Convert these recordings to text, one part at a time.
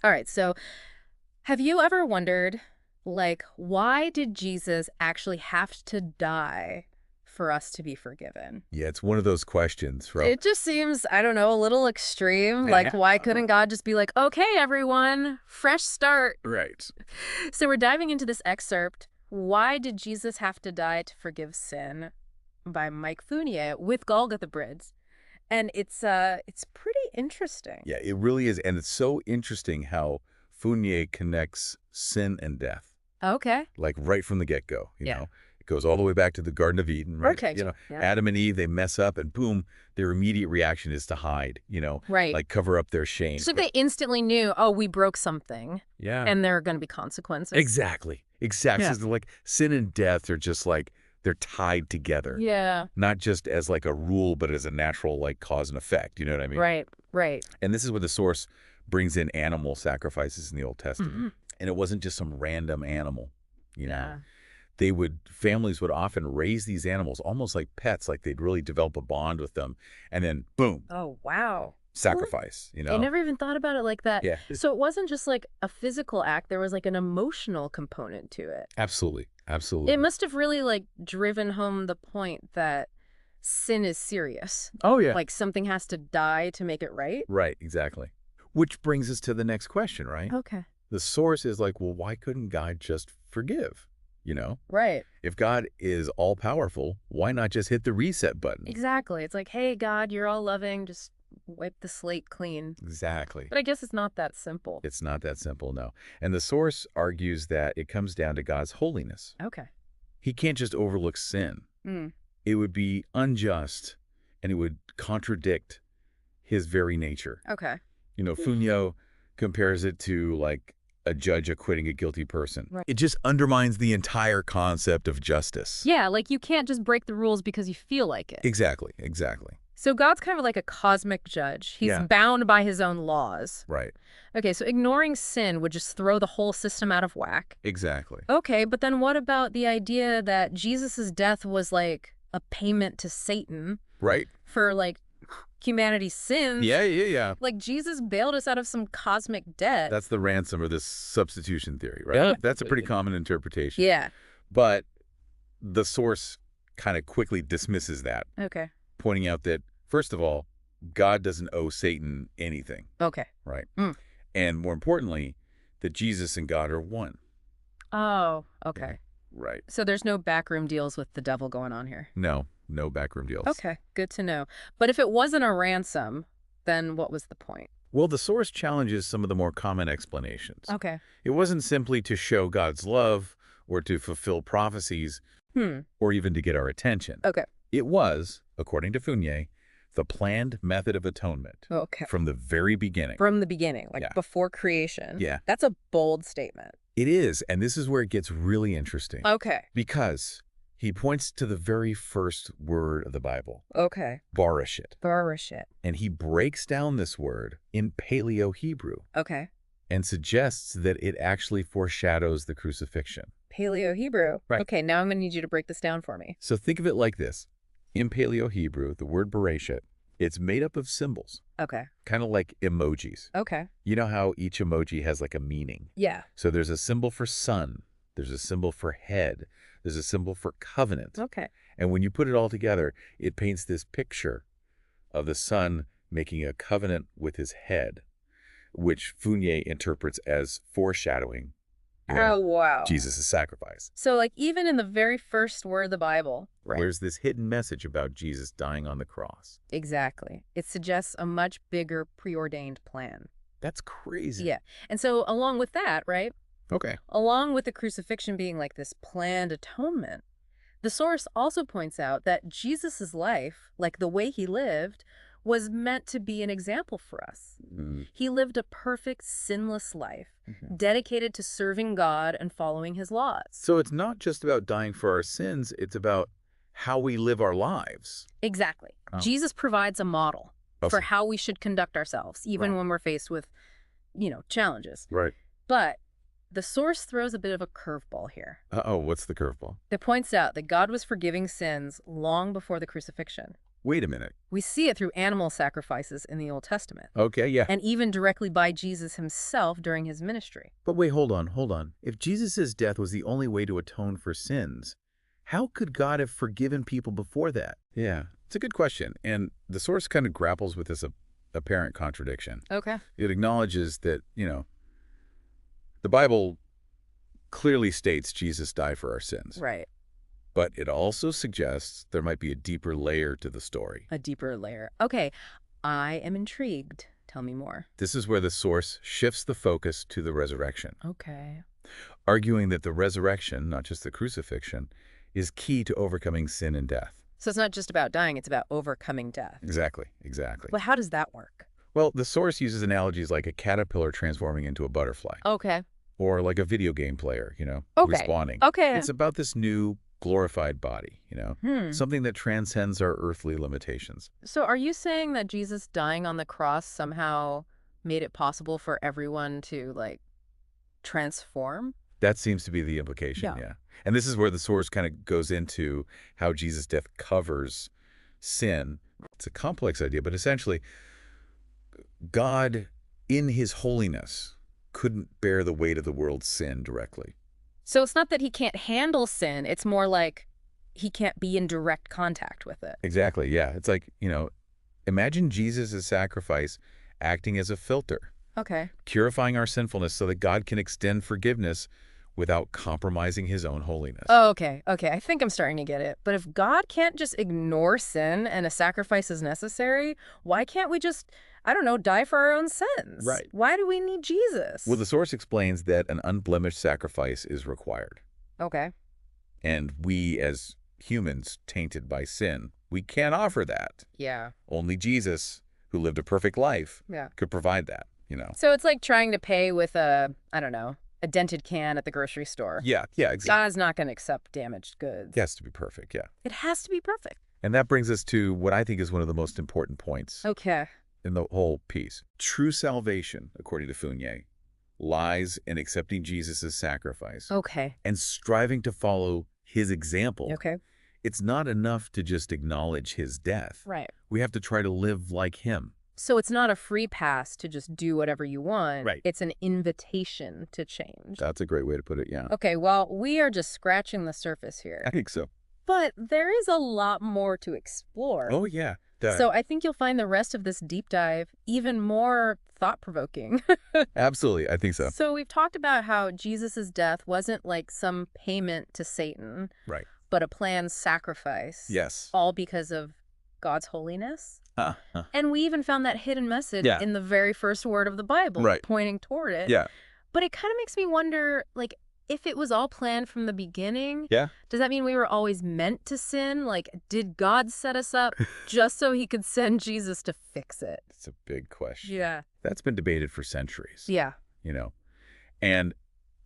All right, so have you ever wondered, like, why did Jesus actually have to die for us to be forgiven? Yeah, it's one of those questions, It just seems, I don't know, a little extreme. Like, why couldn't God just be like, okay, everyone, fresh start? Right. So we're diving into this excerpt, Why Did Jesus Have to Die to Forgive Sin? By Mike Fournier with Golgotha Brids. And it's pretty interesting. Yeah, it really is. And it's so interesting how Fournier connects sin and death, Okay. like right from the get-go, Yeah. It goes all the way back to the Garden of Eden, right? Okay. Yeah. Adam and Eve, they mess up and boom, their immediate reaction is to hide, Right. like cover up their shame. So they instantly knew, oh, we broke something, Yeah. and there are going to be consequences. Exactly. Exactly. Yeah. So like sin and death are just like, they're tied together. Yeah. Not just as like a rule, but as a natural like cause and effect. You know what I mean? Right. Right. And this is where the source brings in animal sacrifices in the Old Testament. Mm-hmm. And it wasn't just some random animal, Yeah. Families would often raise these animals almost like pets, like they'd really develop a bond with them. And then boom, Oh, wow. sacrifice, I never even thought about it like that. Yeah. So it wasn't just like a physical act. There was like an emotional component to it. Absolutely. Absolutely. It must have really like driven home the point that sin is serious. Oh, yeah. Like something has to die to make it right. Right. Exactly. Which brings us to the next question, right? Okay. The source is like, well, why couldn't God just forgive? Right. If God is all powerful, why not just hit the reset button? Exactly. It's like, hey, God, you're all loving. Just wipe the slate clean. Exactly. But I guess it's not that simple. It's not that simple, no. And the source argues that it comes down to God's holiness. Okay. He can't just overlook sin. It would be unjust, and it would contradict his very nature. Okay. Fournier compares it to like a judge acquitting a guilty person. Right. It just undermines the entire concept of justice. Yeah, like you can't just break the rules because you feel like it. Exactly, exactly. So God's kind of like a cosmic judge. He's Yeah. bound by his own laws. Right, Okay, so ignoring sin would just throw the whole system out of whack. exactly. Okay, but then what about the idea that Jesus' death was like a payment to Satan Right. for like humanity's sins? Yeah. Like Jesus bailed us out of some cosmic debt. That's the ransom or this substitution theory, right? Yeah. That's a pretty common interpretation. Yeah. But the source kind of quickly dismisses that, Okay. pointing out that, first of all, God doesn't owe Satan anything, Okay. right? Mm. And more importantly, that Jesus and God are one. Oh, okay. Right. So there's no backroom deals with the devil going on here. No backroom deals. Okay, good to know. But if it wasn't a ransom, then what was the point? Well, the source challenges some of the more common explanations. Okay. It wasn't simply to show God's love or to fulfill prophecies or even to get our attention. Okay. It was, according to Fournier, the planned method of atonement Okay. from the very beginning. From the beginning, like Yeah. before creation. Yeah. That's a bold statement. It is, and this is where it gets really interesting. Okay. Because he points to the very first word of the Bible, Okay. barashit, Barashit. and he breaks down this word in Paleo-Hebrew Okay. and suggests that it actually foreshadows the crucifixion. Paleo-Hebrew. Right. Okay, now I'm going to need you to break this down for me. So think of it like this. In Paleo-Hebrew, the word barashit, it's made up of symbols, Okay. kind of like emojis. Okay. You know how each emoji has like a meaning? Yeah. So there's a symbol for sun, there's a symbol for head, there's a symbol for covenant. Okay. And when you put it all together, it paints this picture of the son making a covenant with his head, which Fournier interprets as foreshadowing Oh, wow. Jesus' sacrifice. So, like, even in the very first word of the Bible. There's this hidden message about Jesus dying on the cross. Exactly. It suggests a much bigger preordained plan. That's crazy. Yeah. And so, along with that, right? Okay. Along with the crucifixion being like this planned atonement, the source also points out that Jesus's life, like the way he lived, was meant to be an example for us. He lived a perfect, sinless life, dedicated to serving God and following his laws. So it's not just about dying for our sins, it's about how we live our lives. Exactly. Oh. Jesus provides a model for how we should conduct ourselves, even when we're faced with, challenges. Right. But the source throws a bit of a curveball here. Uh-oh, what's the curveball? That points out that God was forgiving sins long before the crucifixion. Wait a minute. We see it through animal sacrifices in the Old Testament, Okay, yeah. and even directly by Jesus himself during his ministry. But wait, hold on. If Jesus' death was the only way to atone for sins, how could God have forgiven people before that? Yeah, it's a good question. And the source kind of grapples with this apparent contradiction. Okay. It acknowledges that, the Bible clearly states Jesus died for our sins. Right. But it also suggests there might be a deeper layer to the story. A deeper layer. Okay, I am intrigued. Tell me more. This is where the source shifts the focus to the resurrection, Okay. arguing that the resurrection, not just the crucifixion, is key to overcoming sin and death. So it's not just about dying, it's about overcoming death. Exactly. But how does that work? Well, the source uses analogies like a caterpillar transforming into a butterfly, Okay. or like a video game player, Okay. respawning. Okay. It's about this new glorified body, something that transcends our earthly limitations. So are you saying that Jesus dying on the cross somehow made it possible for everyone to, transform? That seems to be the implication, Yeah. yeah. And this is where the source kind of goes into how Jesus' death covers sin. It's a complex idea, but essentially, God, in his holiness, couldn't bear the weight of the world's sin directly. So it's not that he can't handle sin, it's more like he can't be in direct contact with it. Exactly, yeah. It's like, imagine Jesus' sacrifice acting as a filter, Okay. purifying our sinfulness so that God can extend forgiveness without compromising his own holiness. Oh, okay. I think I'm starting to get it. But if God can't just ignore sin and a sacrifice is necessary, why can't we just, die for our own sins? Right. Why do we need Jesus? Well, the source explains that an unblemished sacrifice is required. Okay. And we, as humans tainted by sin, we can't offer that. Yeah. Only Jesus, who lived a perfect life, Yeah. could provide that, So it's like trying to pay with a dented can at the grocery store. Yeah, exactly. God's not going to accept damaged goods. It has to be perfect, yeah. It has to be perfect. And that brings us to what I think is one of the most important points Okay. in the whole piece. True salvation, according to Fournier, lies in accepting Jesus' sacrifice Okay. and striving to follow his example. Okay. It's not enough to just acknowledge his death. Right. We have to try to live like him. So it's not a free pass to just do whatever you want. Right. It's an invitation to change. That's a great way to put it, yeah. Okay, well, we are just scratching the surface here. I think so. But there is a lot more to explore. Oh, yeah. So I think you'll find the rest of this deep dive even more thought-provoking. Absolutely, I think so. So we've talked about how Jesus' death wasn't like some payment to Satan, Right. but a planned sacrifice. Yes. All because of God's holiness. Uh-huh. And we even found that hidden message Yeah. in the very first word of the Bible, Right. pointing toward it. Yeah. But it kind of makes me wonder, if it was all planned from the beginning, Yeah. does that mean we were always meant to sin? Did God set us up just so he could send Jesus to fix it? It's a big question. Yeah. That's been debated for centuries. Yeah. And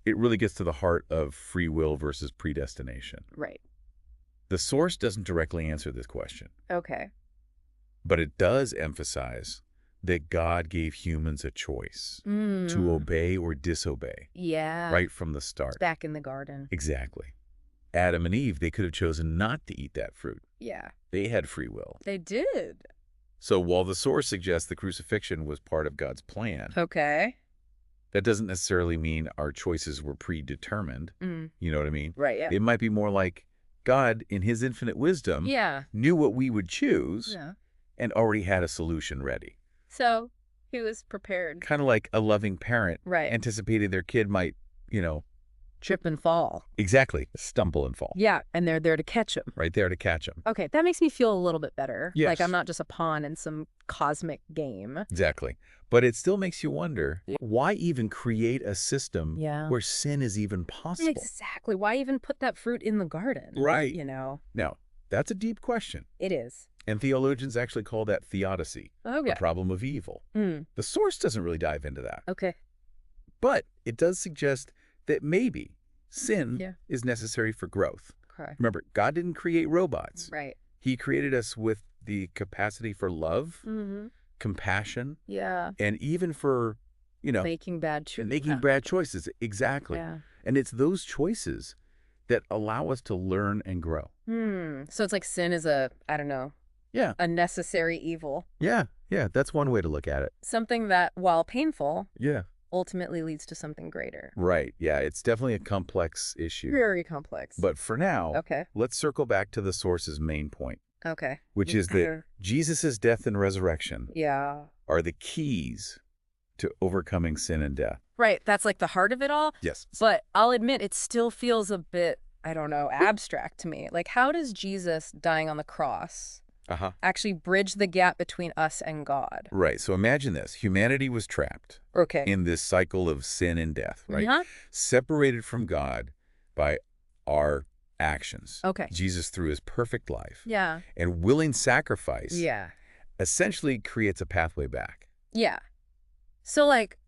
it really gets to the heart of free will versus predestination. Right. The source doesn't directly answer this question, Okay. but it does emphasize that God gave humans a choice to obey or disobey Yeah. right from the start. Back in the garden. Exactly. Adam and Eve, they could have chosen not to eat that fruit. Yeah. They had free will. They did. So while the source suggests the crucifixion was part of God's plan, Okay. that doesn't necessarily mean our choices were predetermined. Mm. You know what I mean? Right, yeah. It might be more like God, in his infinite wisdom, Yeah. knew what we would choose Yeah. and already had a solution ready. So he was prepared. Kind of like a loving parent Right. anticipating their kid might, Trip and fall. exactly, stumble and fall. Yeah. And they're there to catch him. Right there to catch them. Okay. That makes me feel a little bit better. Yes. Like I'm not just a pawn in some cosmic game. Exactly. But it still makes you wonder, why even create a system Yeah. where sin is even possible? Exactly. Why even put that fruit in the garden? Right. Now, that's a deep question. It is. And theologians actually call that theodicy, Okay. the problem of evil. Mm. The source doesn't really dive into that. Okay. But it does suggest that maybe sin Yeah. is necessary for growth. Okay. Remember, God didn't create robots. Right. He created us with the capacity for love, Mm-hmm. compassion, Yeah. and even for, Making bad choices. making bad choices. Exactly. Yeah. And it's those choices that allow us to learn and grow. So it's like sin is a, Yeah. a necessary evil. Yeah. Yeah. That's one way to look at it. Something that, while painful, Yeah. ultimately leads to something greater. Right. Yeah. It's definitely a complex issue. Very complex. But for now, Okay. let's circle back to the source's main point, Okay. which is that Jesus' death and resurrection Yeah. are the keys to overcoming sin and death. Right. That's like the heart of it all. Yes. But I'll admit, it still feels a bit, I don't know, abstract to me. Like, how does Jesus dying on the cross actually bridge the gap between us and God? Right. So imagine this. Humanity was trapped Okay. in this cycle of sin and death, right? Uh-huh. Separated from God by our actions. Okay. Jesus, through his perfect life Yeah. and willing sacrifice, Yeah. essentially creates a pathway back. Yeah. So, like,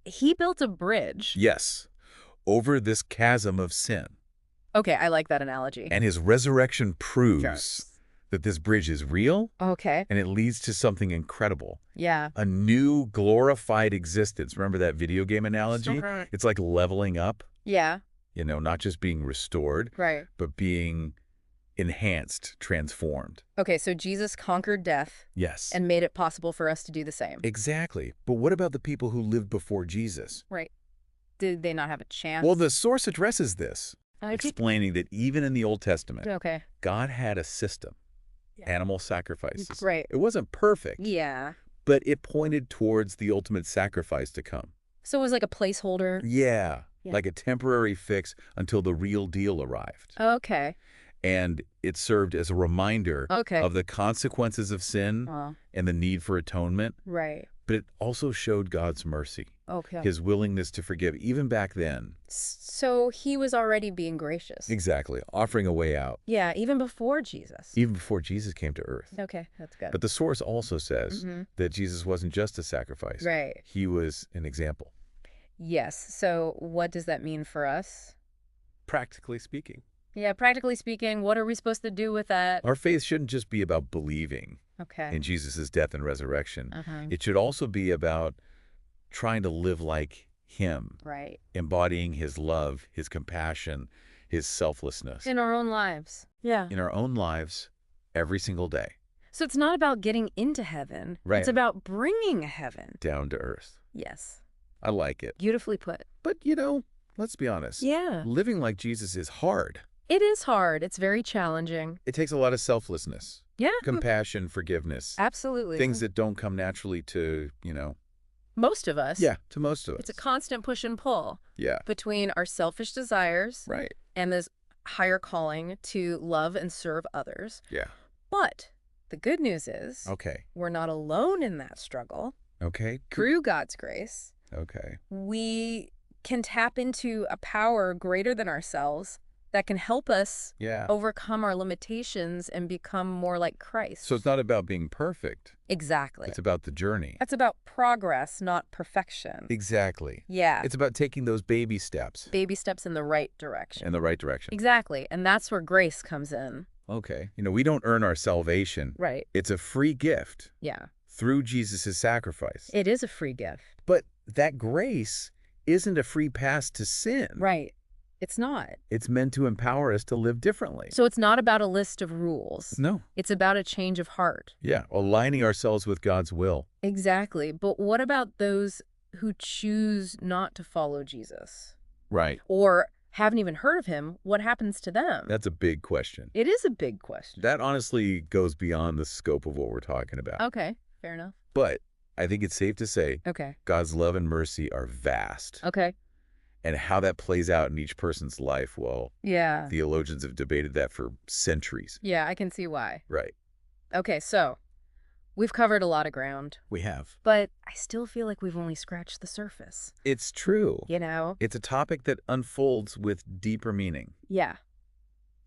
he built a bridge. Yes. Over this chasm of sin. Okay, I like that analogy. And his resurrection proves Yes. that this bridge is real Okay. and it leads to something incredible. Yeah. A new glorified existence. Remember that video game analogy? Right. It's like leveling up, Yeah. you know, not just being restored, Right. but being enhanced, transformed. Okay, so Jesus conquered death Yes. and made it possible for us to do the same. Exactly. But what about the people who lived before Jesus? Right. Did they not have a chance? Well, the source addresses this, I think- explaining that even in the Old Testament, Okay. God had a system, Yeah. animal sacrifices. Right. It wasn't perfect, Yeah. but it pointed towards the ultimate sacrifice to come. So it was like a placeholder. Yeah, Yeah. like a temporary fix until the real deal arrived. Okay. And it served as a reminder Okay. of the consequences of sin and the need for atonement, Right. but it also showed God's mercy, Okay. his willingness to forgive, even back then. So he was already being gracious. Exactly, offering a way out, Yeah, even before Jesus. even before Jesus came to earth. Okay, that's good. But the source also says that Jesus wasn't just a sacrifice. Right. He was an example, Yes. So what does that mean for us? practically speaking. Yeah, practically speaking, what are we supposed to do with that? Our faith shouldn't just be about believing Okay. in Jesus' death and resurrection. Uh-huh. It should also be about trying to live like him, Right. embodying his love, his compassion, his selflessness In our own lives. Yeah. in our own lives every single day, So it's not about getting into heaven. Right. It's about bringing heaven. down to earth. Yes. I like it. Beautifully put. But, you know, let's be honest. Yeah. Living like Jesus is hard. It is hard. It's very challenging. It takes a lot of selflessness, Yeah. compassion, forgiveness, Absolutely. things that don't come naturally to, you know, Most of us. yeah, to most of us. It's a constant push and pull Yeah, between our selfish desires right. and this higher calling to love and serve others. Yeah. But the good news is Okay. we're not alone in that struggle. Okay. Through God's grace, Okay. we can tap into a power greater than ourselves that can help us Yeah. overcome our limitations and become more like Christ. So it's not about being perfect. Exactly. It's about the journey. That's about progress, not perfection. Exactly. Yeah. It's about taking those baby steps Baby steps in the right direction. in the right direction. Exactly. And that's where grace comes in. Okay. You know, we don't earn our salvation. Right. It's a free gift Yeah. through Jesus' sacrifice. It is a free gift. But that grace isn't a free pass to sin. Right. It's not. It's meant to empower us to live differently. So it's not about a list of rules. No. It's about a change of heart. Yeah. Aligning ourselves with God's will. Exactly. But what about those who choose not to follow Jesus Right. or haven't even heard of him? What happens to them? That's a big question. It is a big question. That honestly goes beyond the scope of what we're talking about. Okay. Fair enough. But I think it's safe to say Okay. God's love and mercy are vast. Okay. And how that plays out in each person's life, well, Yeah. theologians have debated that for centuries. Yeah, I can see why. Right. Okay, so we've covered a lot of ground, We have. but I still feel like we've only scratched the surface. It's true. You know? It's a topic that unfolds with deeper meaning Yeah.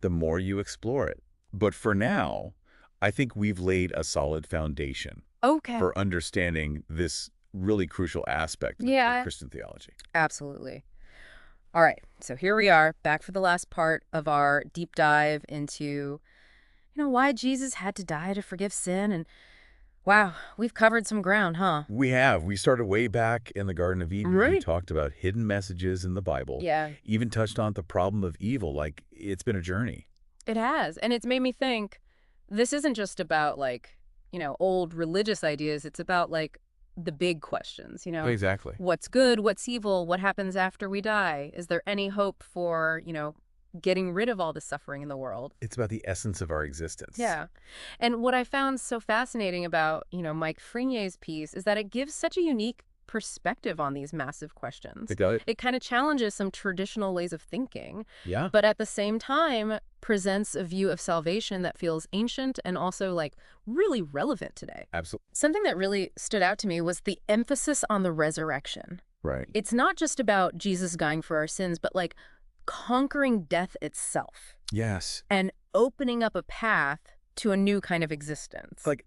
the more you explore it. But for now, I think we've laid a solid foundation Okay. for understanding this really crucial aspect of Christian theology. Absolutely. All right, so here we are, back for the last part of our deep dive into, why Jesus had to die to forgive sin. And wow, we've covered some ground, huh? We have. We started way back in the Garden of Eden. We Right. talked about hidden messages in the Bible. Yeah, Even touched on the problem of evil. Like, it's been a journey. it has. And it's made me think this isn't just about, like, old religious ideas. It's about, like, the big questions, Exactly. What's good? What's evil? What happens after we die? Is there any hope for, getting rid of all the suffering in the world? It's about the essence of our existence. Yeah. And what I found so fascinating about, Mike Freenier's piece is that it gives such a unique perspective on these massive questions. It does. It kind of challenges some traditional ways of thinking, Yeah. but at the same time presents a view of salvation that feels ancient and also, like, really relevant today. Absolutely. Something that really stood out to me was the emphasis on the resurrection. Right. It's not just about Jesus dying for our sins, but, like, conquering death itself Yes. and opening up a path to a new kind of existence. Like,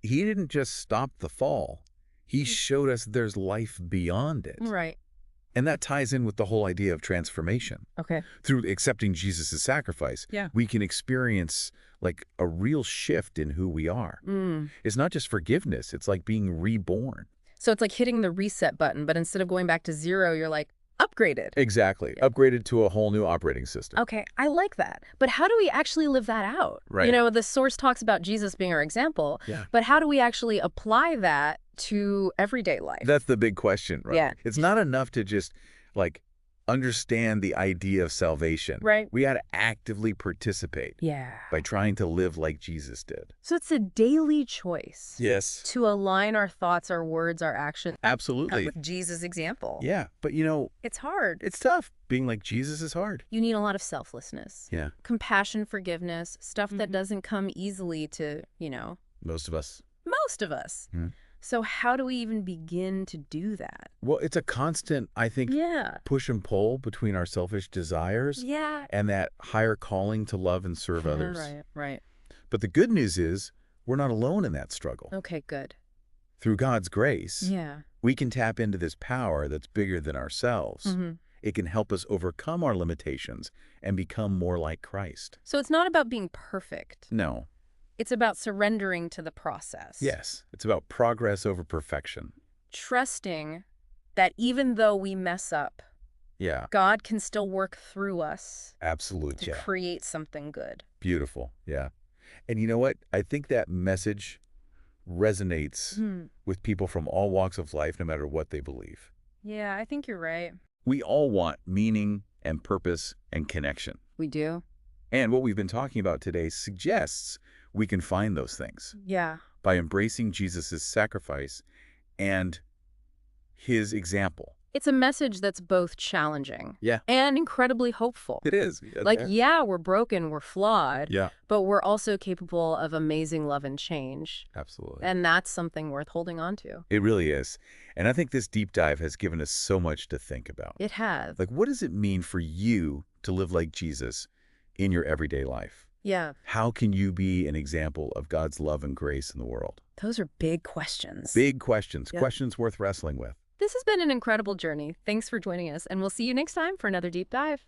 he didn't just stop the fall. He showed us there's life beyond it. Right. And that ties in with the whole idea of transformation. Okay. Through accepting Jesus' sacrifice, Yeah. we can experience like a real shift in who we are. It's not just forgiveness. It's like being reborn. So it's like hitting the reset button, but instead of going back to zero, you're like upgraded. Exactly. Yeah. Upgraded to a whole new operating system. Okay, I like that. But how do we actually live that out? Right. The source talks about Jesus being our example, but how do we actually apply that to everyday life? That's the big question, right? Yeah. It's not enough to just like understand the idea of salvation. Right. We got to actively participate. Yeah. By trying to live like Jesus did. So it's a daily choice. Yes. To align our thoughts, our words, our actions. Absolutely. With Jesus' example. Yeah. But it's hard. It's tough. Being like Jesus is hard. You need a lot of selflessness. Yeah. Compassion, forgiveness, stuff that doesn't come easily to, Most of us. Most of us. So how do we even begin to do that? Well, it's a constant, I think, push and pull between our selfish desires and that higher calling to love and serve others. Right. But the good news is we're not alone in that struggle. Okay, good. Through God's grace, Yeah. we can tap into this power that's bigger than ourselves. It can help us overcome our limitations and become more like Christ. So it's not about being perfect. No. It's about surrendering to the process. Yes. It's about progress over perfection. Trusting that even though we mess up, God can still work through us. Absolutely. To create something good. Beautiful. Yeah. And you know what? I think that message resonates with people from all walks of life, no matter what they believe. Yeah, I think you're right. We all want meaning and purpose and connection. We do. And what we've been talking about today suggests we can find those things. Yeah. By embracing Jesus' sacrifice and his example. It's a message that's both challenging and incredibly hopeful. It is. We're broken, we're flawed, Yeah. but we're also capable of amazing love and change. Absolutely. And that's something worth holding on to. It really is. And I think this deep dive has given us so much to think about. It has. Like, what does it mean for you to live like Jesus in your everyday life? Yeah. How can you be an example of God's love and grace in the world? Those are big questions. Big questions. Questions worth wrestling with. This has been an incredible journey. Thanks for joining us, and we'll see you next time for another deep dive.